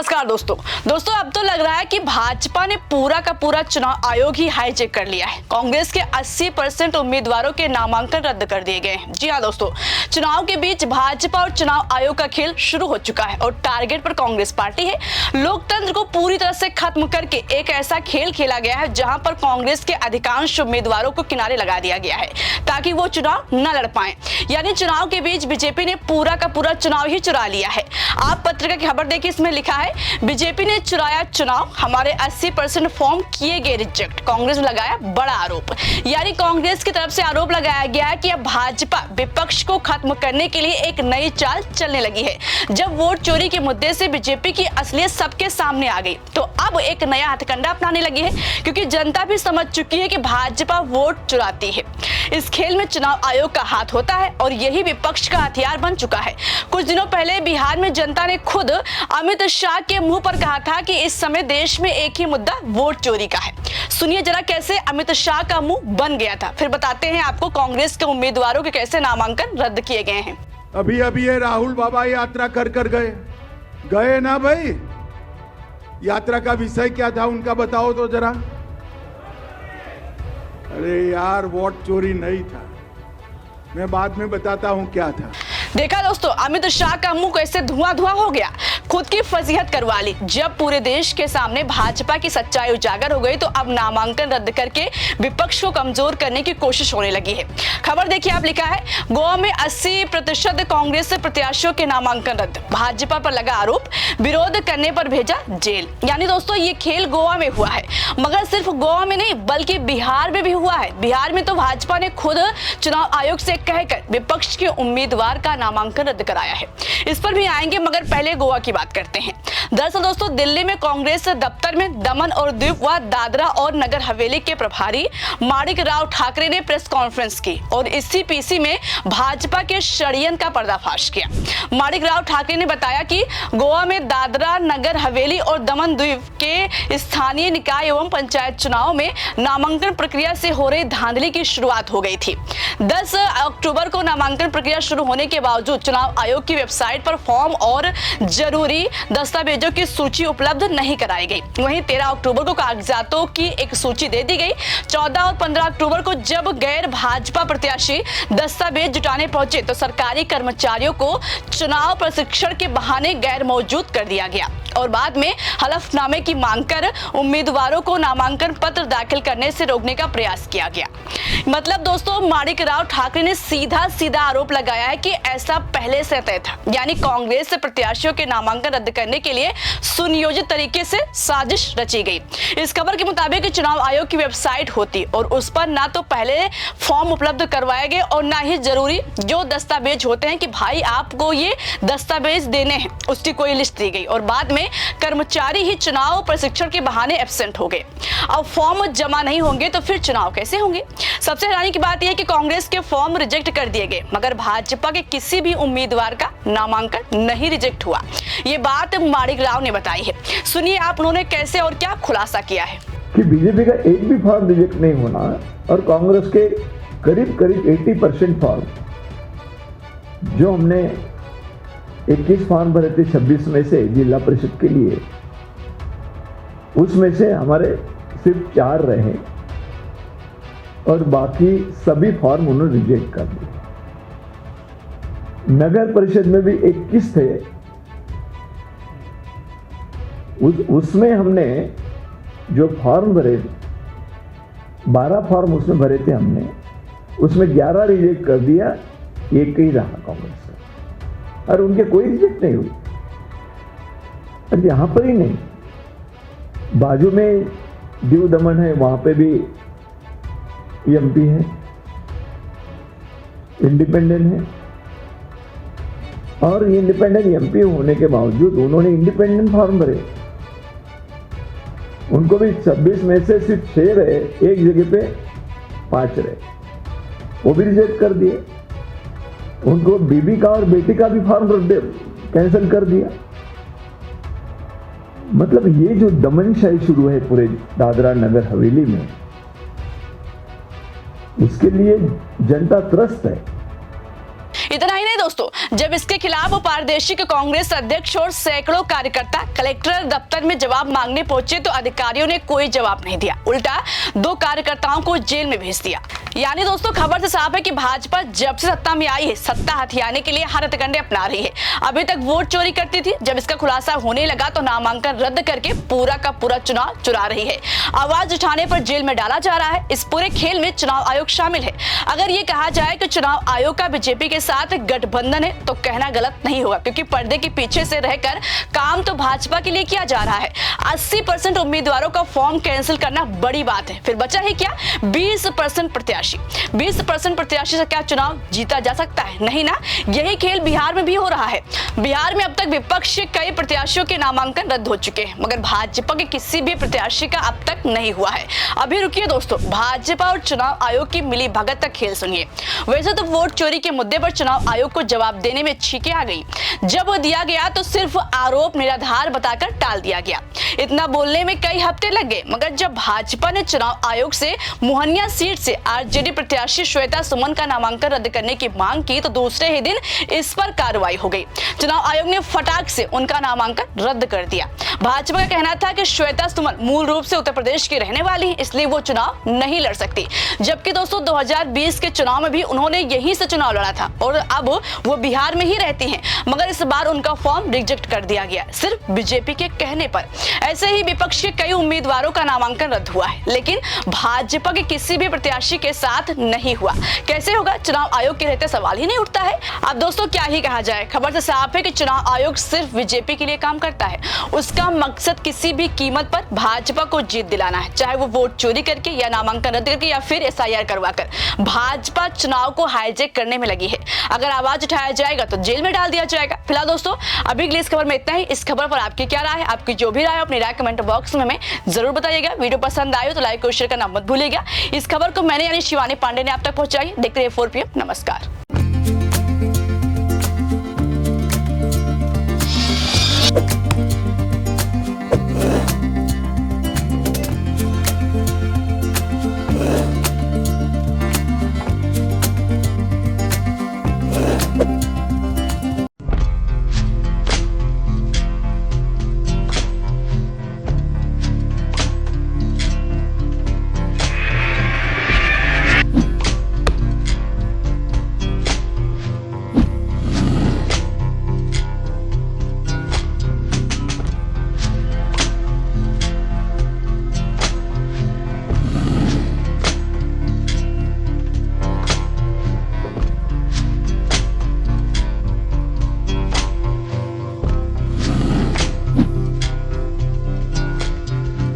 नमस्कार दोस्तों अब तो लग रहा है कि भाजपा ने पूरा का पूरा चुनाव आयोग ही हाईजैक कर लिया है। कांग्रेस के 80% उम्मीदवारों के नामांकन रद्द कर दिए गए हैं। जी हाँ दोस्तों, चुनाव के बीच भाजपा और चुनाव आयोग का खेल शुरू हो चुका है और टारगेट पर कांग्रेस पार्टी है। लोकतंत्र को पूरी तरह से खत्म करके एक ऐसा खेल खेला गया है जहां पर कांग्रेस के अधिकांश उम्मीदवारों को किनारे लगा दिया गया है ताकि वो चुनाव न लड़ पाए। यानी चुनाव के बीच बीजेपी ने पूरा का पूरा चुनाव ही चुरा लिया है। आप पत्रिका की खबर देखिए, इसमें लिखा है बीजेपी ने चुराया चुनाव, हमारे 80% फॉर्म किए गए रिजेक्ट। कांग्रेस ने लगाया बड़ा आरोप। यानी कांग्रेस की तरफ से आरोप लगाया गया है कि अब भाजपा विपक्ष को खत्म करने के लिए एक नई चाल चलने लगी है। जब वोट चोरी के मुद्दे से बीजेपी की असलियत सबके सामने आ गई तो अब एक नया हथकंडा अपनाने लगी है, क्योंकि जनता भी समझ चुकी है कि भाजपा वोट चुराती है। इस खेल में चुनाव आयोग का हाथ होता है और यही विपक्ष का हथियार बन चुका है। कुछ दिनों पहले बिहार में जनता ने खुद अमित शाह के मुंह पर कहा था कि इस समय देश में एक ही मुद्दा वोट चोरी का है। सुनिए जरा कैसे अमित शाह का मुंह बन गया था, फिर बताते हैं आपको कांग्रेस के उम्मीदवारों के कैसे नामांकन रद्द किए गए हैं। अभी ये राहुल बाबा यात्रा कर गए ना भाई। यात्रा का विषय क्या था उनका बताओ तो जरा। अरे यार, वोट चोरी नहीं था, मैं बाद में बताता हूं क्या था। देखा दोस्तों, अमित शाह का मुंह कैसे धुआं हो गया, खुद की फजीहत करवा ली। जब पूरे देश के सामने भाजपा की सच्चाई उजागर हो गई तो अब नामांकन रद्द करके विपक्ष को कमजोर करने की कोशिश होने लगी है। खबर देखिए, आप लिखा है गोवा में 80% कांग्रेस प्रत्याशियों के नामांकन रद्द, भाजपा पर लगा आरोप, विरोध करने पर भेजा जेल। यानी दोस्तों ये खेल गोवा में हुआ है, मगर सिर्फ गोवा में नहीं बल्कि बिहार में भी हुआ है। बिहार में तो भाजपा ने खुद चुनाव आयोग से कहकर विपक्ष के उम्मीदवार का नामांकन रद्द कराया है। इस पर भी आएंगे, मगर पहले गोवा की बात करते हैं। दरअसल दोस्तों, दिल्ली में कांग्रेस दफ्तर में दमन और दीव व दादरा और नगर हवेली के प्रभारी माणिक राव ठाकरे ने प्रेस कॉन्फ्रेंस की और इसी पीसी में भाजपा के षड्यंत्र का पर्दाफाश किया। माणिक राव ठाकरे ने बताया कि गोवा में दादरा, नगर हवेली और दमन दीव के स्थानीय निकाय एवं पंचायत चुनाव में नामांकन प्रक्रिया से हो रही धांधली की शुरुआत हो गई थी। 10 अक्टूबर को नामांकन प्रक्रिया शुरू होने के बावजूद चुनाव आयोग की वेबसाइट पर फॉर्म और जरूरी दस्तावेजों की सूची उपलब्ध नहीं कराई गई। वहीं 13 अक्टूबर को कागजातों की एक सूची दे दी गई। 14 और 15 अक्टूबर को जब गैर भाजपा प्रत्याशी दस्तावेज जुटाने पहुंचे तो सरकारी कर्मचारियों को चुनाव प्रशिक्षण के बहाने गैर मौजूद कर दिया गया और बाद में हलफनामे की मांग कर उम्मीदवारों को नामांकन पत्र दाखिल करने से रोकने का प्रयास किया गया। मतलब दोस्तों, माणिक राव ठाकरे ने सीधा आरोप लगाया है कि ऐसा पहले से तय था। यानी कांग्रेस से प्रत्याशियों के नामांकन रद्द करने के लिए सुनियोजित तरीके से साजिश रची गई। इस खबर के मुताबिक चुनाव आयोग की वेबसाइट होती और उस पर ना तो पहले फॉर्म उपलब्ध करवाए गए और ना ही जरूरी जो दस्तावेज होते हैं कि भाई आपको ये दस्तावेज देने हैं उसकी कोई लिस्ट दी गई और बाद में कर्मचारी ही चुनाव प्रशिक्षण के बहाने एब्सेंट हो गए। अब फॉर्म जमा नहीं होंगे तो फिर चुनाव कैसे होंगे। सबसे हैरानी की बात यह है कि कांग्रेस के फॉर्म रिजेक्ट कर दिए गए मगर भाजपा के किसी भी उम्मीदवार का नामांकन नहीं रिजेक्ट हुआ। ये बात माणिक राव ने बताई है। सुनिए आप उन्होंने कैसे और क्या खुलासा किया है कि बीजेपी का एक भी फॉर्म रिजेक्ट नहीं होना और कांग्रेस के करीब 80% फॉर्म, जो हमने 21 फॉर्म भरे थे 26 में से जिला परिषद के लिए, उसमें से हमारे सिर्फ 4 रहे और बाकी सभी फॉर्म उन्होंने रिजेक्ट कर दिए। नगर परिषद में भी 21 थे, उसमें हमने जो फॉर्म भरे 12 फॉर्म उसमें भरे थे हमने, उसमें 11 रिजेक्ट कर दिया, एक ही रहा कांग्रेस का और उनके कोई रिजेक्ट नहीं हुई। और यहां पर ही नहीं, बाजू में दीव दमन है, वहां पे भी एमपी है, इंडिपेंडेंट है और इंडिपेंडेंट एमपी होने के बावजूद उन्होंने इंडिपेंडेंट फॉर्म भरे। उनको भी 26 में से सिर्फ 6 रहे, एक जगह पे 5 रहे, वो भी रिजेक्ट कर दिए। उनको बीबी का और बेटी का भी फॉर्म कैंसिल कर दिया। मतलब ये जो दमनशाही शुरू है पूरे दादरा नगर हवेली में, उसके लिए जनता त्रस्त है। इतना ही नहीं दोस्तों, जब इसके खिलाफ प्रादेशिक कांग्रेस अध्यक्ष और सैकड़ों कार्यकर्ता कलेक्टर दफ्तर में जवाब मांगने पहुंचे तो अधिकारियों ने कोई जवाब नहीं दिया, उल्टा 2 कार्यकर्ताओं को जेल में भेज दिया। यानी दोस्तों खबर से साफ है कि भाजपा जब से सत्ता में आई है, सत्ता हथियाने के लिए हर हथकंडे अपना रही है। अभी तक वोट चोरी करती थी, जब इसका खुलासा होने लगा तो नामांकन रद्द करके पूरा का पूरा चुनाव चुरा रही है। आवाज उठाने पर जेल में डाला जा रहा है। इस पूरे खेल में चुनाव आयोग शामिल है। अगर ये कहा जाए कि चुनाव आयोग का बीजेपी के साथ गठबंधन है तो कहना गलत नहीं होगा, क्योंकि पर्दे के पीछे से रहकर काम तो भाजपा के लिए किया जा रहा है। 80% उम्मीदवारों का फॉर्म कैंसिल करना बड़ी बात है। फिर बचा ही क्या 20% प्रत्याशी। 20% प्रत्याशी से क्या चुनाव जीता जा सकता है? नहीं ना। यही खेल बिहार में भी हो रहा है। बिहार में अब तक विपक्ष के कई प्रत्याशियों के नामांकन रद्द हो चुके हैं, मगर भाजपा के किसी भी प्रत्याशी का अब तक नहीं हुआ है। अभी रुकिए दोस्तों, भाजपा और चुनाव आयोग की मिली भगत का खेल सुनिए। वैसे तो वोट चोरी के मुद्दे पर चुनाव आयोग को जवाब देने में छींकें आ गई। जब वो दिया गया तो सिर्फ आरोप निराधार बताकर टाल दिया गया। इतना बोलने में कई हफ्ते लग गए, मगर जब भाजपा ने चुनाव आयोग से मोहनिया सीट से आरजेडी प्रत्याशी श्वेता सुमन का नामांकन रद्द करने की मांग की तो दूसरे ही दिन इस पर कार्रवाई हो गई। चुनाव आयोग ने फटाक से उनका नामांकन रद्द कर दिया। भाजपा का कहना था कि श्वेता सुमन मूल रूप से उत्तर प्रदेश की रहने वाली है, इसलिए वो चुनाव नहीं लड़ सकती। जबकि दोस्तों 2020 के चुनाव में भी उन्होंने यहीं से चुनाव लड़ा था और अब वो बिहार में ही रहती हैं, मगर इस बार उनका फॉर्म रिजेक्ट कर दिया गया, सिर्फ बीजेपी के कहने पर। ऐसे ही विपक्ष के कई उम्मीदवारों का नामांकन रद्द हुआ है, लेकिन भाजपा के किसी भी प्रत्याशी के साथ नहीं हुआ। कैसे होगा? चुनाव आयोग के रहते सवाल ही नहीं उठता है। अब दोस्तों क्या ही कहा जाए, खबर से साफ है कि चुनाव आयोग सिर्फ बीजेपी के लिए काम करता है। उसका मकसद किसी भी कीमत पर भाजपा को जीत दिलाना है, चाहे वो वोट चोरी करके या नामांकन रद्द करके या फिर SIR करवाकर। भाजपा चुनाव को हाईजैक करने में लगी है। अगर आवाज उठाया जाएगा तो जेल में डाल दिया जाएगा। फिलहाल दोस्तों अभी के लिए इस खबर में इतना ही। इस खबर पर आपकी क्या राय है? आपकी जो भी राय है अपनी राय कमेंट बॉक्स में हमें जरूर बताइएगा। वीडियो पसंद आए तो लाइक और शेयर करना मत भूलिएगा। इस खबर को मैंने यानी शिवानी पांडे ने आप तक पहुंचाई। देखते रहिए 4 PM। नमस्कार।